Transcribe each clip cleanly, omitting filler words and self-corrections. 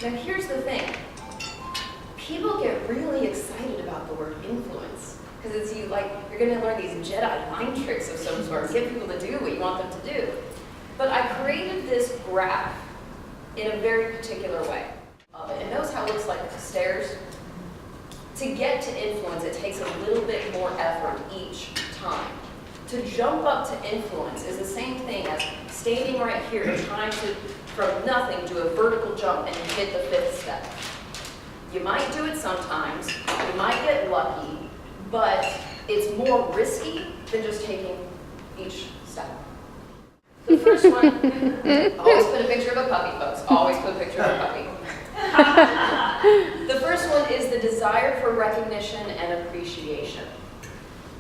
Now here's the thing. People get really excited about the word influence because it's you're going to learn these Jedi mind tricks of some sort, get people to do what you want them to do. But I created this graph in a very particular way. And notice how it looks like stairs. To get to influence, it takes a little bit more effort each time. To jump up to influence is the same thing as standing right here and trying to, from nothing, do a vertical jump and hit the 5th step. You might do it sometimes, you might get lucky, but it's more risky than just taking each step. The first one, always put a picture of a puppy, folks. Always put a picture of a puppy. The first one is the desire for recognition and appreciation.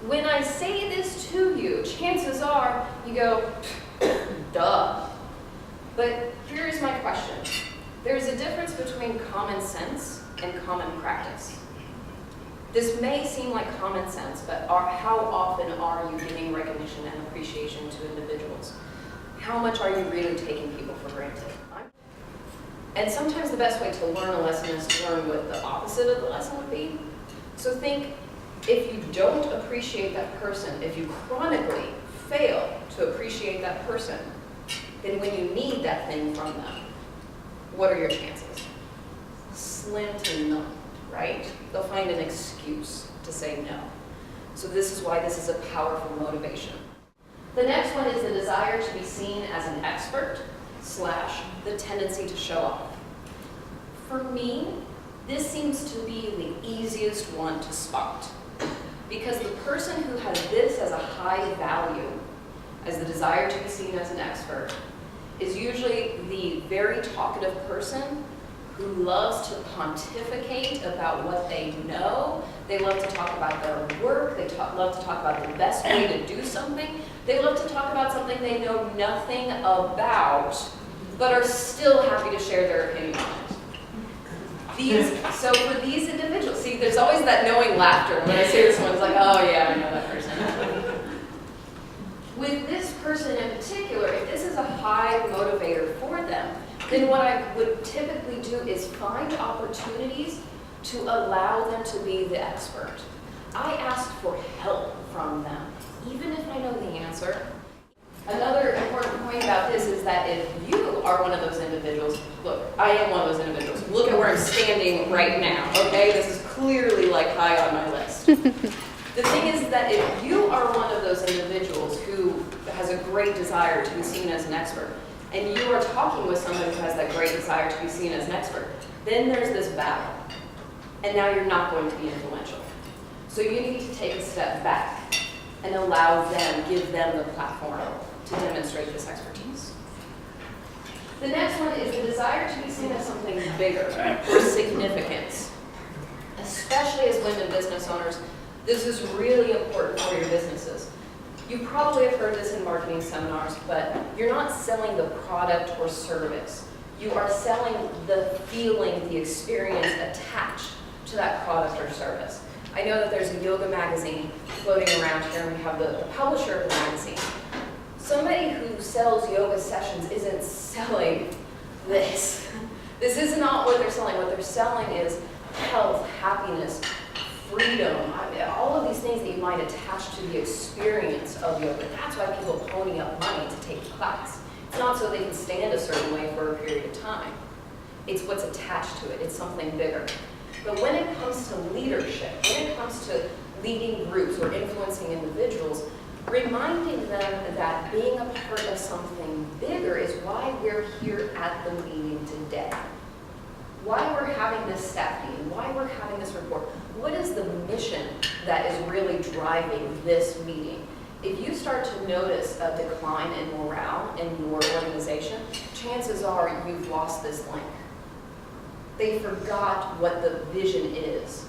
When I say this to you, chances are you go, duh. But here's my question. There's a difference between common sense and common practice. This may seem like common sense, but how often are you giving recognition and appreciation to individuals? How much are you really taking people for granted? And sometimes the best way to learn a lesson is to learn what the opposite of the lesson would be. So think, if you don't appreciate that person, if you chronically fail to appreciate that person, then when you need that thing from them, what are your chances? Slim to none, right? They'll find an excuse to say no. So this is why this is a powerful motivation. The next one is the desire to be seen as an expert / the tendency to show off. For me, this seems to be the easiest one to spot because the person who has this as a high value, as the desire to be seen as an expert, is usually the very talkative person who loves to pontificate about what they know. They love to talk about their work. They love to talk about the best way to do something. They love to talk about something they know nothing about, but are still happy to share their opinion on it. So for these individuals, see, there's always that knowing laughter when I say this one. It's like, oh yeah, I know that person. With this person in particular, if this is a high motivator for them, then what I would typically do is find opportunities to allow them to be the expert. I ask for help from them, even if I know the answer. Another important point about this is that if you are one of those individuals, look, I am one of those individuals. Look at where I'm standing right now, okay? This is clearly like high on my list. The thing is that if you are one of those individuals who has a great desire to be seen as an expert, and you are talking with someone who has that great desire to be seen as an expert, then there's this battle. And now you're not going to be influential. So you need to take a step back and allow them, give them the platform to demonstrate this expertise. The next one is the desire to be seen as something bigger or significance. Especially as women business owners, this is really important for your businesses. You probably have heard this in marketing seminars, but you're not selling the product or service. You are selling the feeling, the experience attached to that product or service. I know that there's a yoga magazine floating around here, and we have the publisher of the magazine. Somebody who sells yoga sessions isn't selling this. This is not what they're selling. What they're selling is health, happiness, freedom, all of these things that you might attach to the experience of yoga. That's why people pony up money to take the class. It's not so they can stand a certain way for a period of time. It's what's attached to it. It's something bigger. But when it comes to leadership, when it comes to leading groups or influencing individuals, reminding them that being a part of something bigger is why we're here at the meeting today. Why we're having this staff meeting, why we're having this report. What is the mission that is really driving this meeting? If you start to notice a decline in morale in your organization, chances are you've lost this link. They forgot what the vision is.